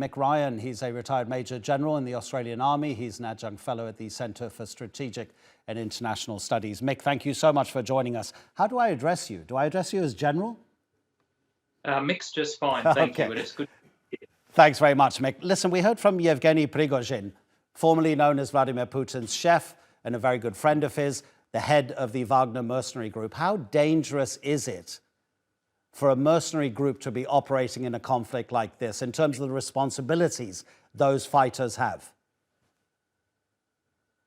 Mick Ryan. He's a retired Major General in the Australian Army. He's an adjunct fellow at the Centre for Strategic and International Studies. Mick, thank you so much for joining us. How do I address you? Do I address you as General? Mick's just fine, thank you. It's good. Thanks very much, Mick. Listen, we heard from Yevgeny Prigozhin, formerly known as Vladimir Putin's chef and a very good friend of his, the head of the Wagner mercenary group. How dangerous is it for a mercenary group to be operating in a conflict like this in terms of the responsibilities those fighters have?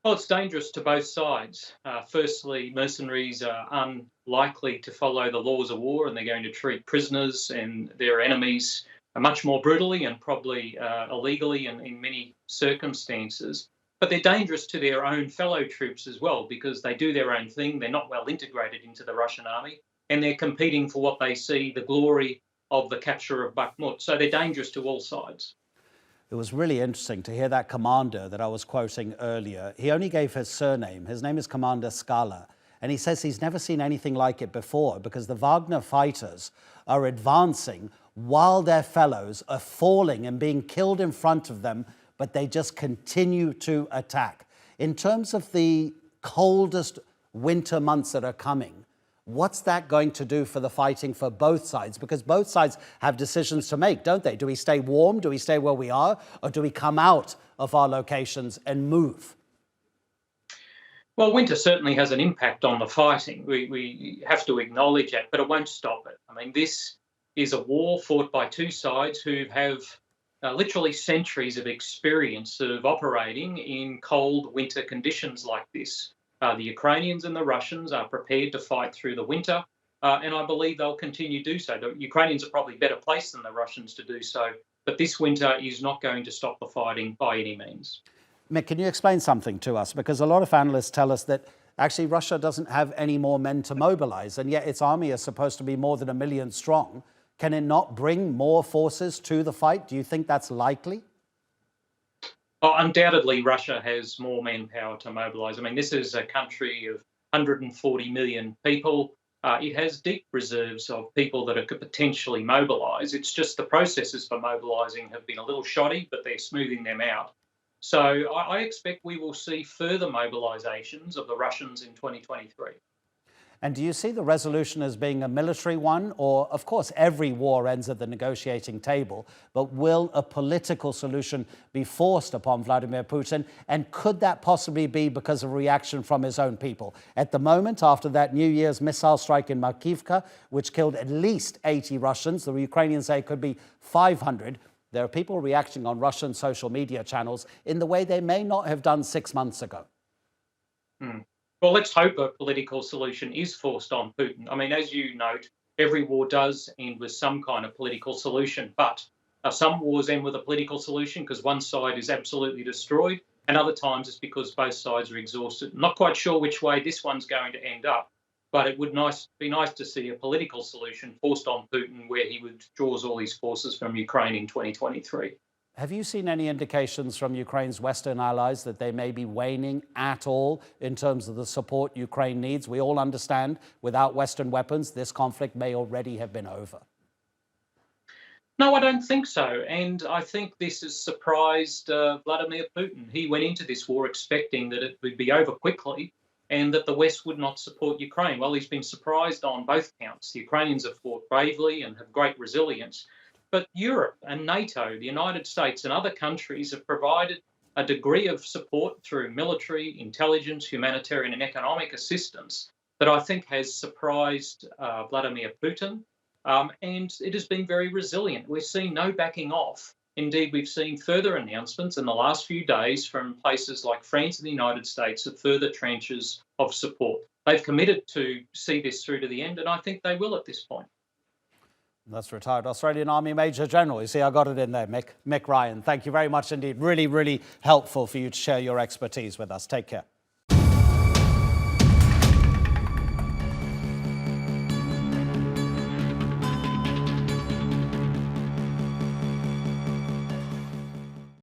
Well, it's dangerous to both sides. Firstly, mercenaries are unlikely to follow the laws of war, and they're going to treat prisoners and their enemies much more brutally and probably illegally in many circumstances. But they're dangerous to their own fellow troops as well, because they do their own thing. They're not well integrated into the Russian army, and they're competing for what they see the glory of the capture of Bakhmut. So they're dangerous to all sides. It was really interesting to hear that commander that I was quoting earlier. He only gave his surname. His name is Commander Skala. And he says he's never seen anything like it before, because the Wagner fighters are advancing while their fellows are falling and being killed in front of them, but they just continue to attack. In terms of the coldest winter months that are coming, what's that going to do for the fighting for both sides? Because both sides have decisions to make, don't they? Do we stay warm? Do we stay where we are? Or do we come out of our locations and move? Well, winter certainly has an impact on the fighting. We have to acknowledge that, but it won't stop it. I mean, this is a war fought by two sides who have literally centuries of experience of operating in cold winter conditions like this. The Ukrainians and the Russians are prepared to fight through the winter, and I believe they'll continue to do so. The Ukrainians are probably better placed than the Russians to do so, but this winter is not going to stop the fighting by any means. Mick, can you explain something to us? Because a lot of analysts tell us that actually Russia doesn't have any more men to mobilize, and yet its army is supposed to be more than 1 million strong. Can it not bring more forces to the fight? Do you think that's likely? Well, undoubtedly, Russia has more manpower to mobilise. I mean, this is a country of 140 million people. It has deep reserves of people that it could potentially mobilise. It's just the processes for mobilising have been a little shoddy, but they're smoothing them out. So I expect we will see further mobilisations of the Russians in 2023. And do you see the resolution as being a military one? Or, of course, every war ends at the negotiating table, but will a political solution be forced upon Vladimir Putin? And could that possibly be because of reaction from his own people? At the moment, after that New Year's missile strike in Makivka, which killed at least 80 Russians, the Ukrainians say it could be 500, there are people reacting on Russian social media channels in the way they may not have done 6 months ago. Well, let's hope a political solution is forced on Putin. I mean, as you note, every war does end with some kind of political solution, but some wars end with a political solution because one side is absolutely destroyed, and other times it's because both sides are exhausted. I'm not quite sure which way this one's going to end up, but it would be nice to see a political solution forced on Putin where he withdraws all his forces from Ukraine in 2023. Have you seen any indications from Ukraine's Western allies that they may be waning at all in terms of the support Ukraine needs? We all understand without Western weapons, this conflict may already have been over. No, I don't think so. And I think this has surprised Vladimir Putin. He went into this war expecting that it would be over quickly and that the West would not support Ukraine. Well, he's been surprised on both counts. The Ukrainians have fought bravely and have great resilience. But Europe and NATO, the United States and other countries have provided a degree of support through military, intelligence, humanitarian and economic assistance that I think has surprised Vladimir Putin. And it has been very resilient. We've seen no backing off. Indeed, we've seen further announcements in the last few days from places like France and the United States of further tranches of support. They've committed to see this through to the end, and I think they will at this point. That's retired Australian Army Major General. You see, I got it in there, Mick Ryan. Thank you very much indeed. Really, really helpful for you to share your expertise with us. Take care.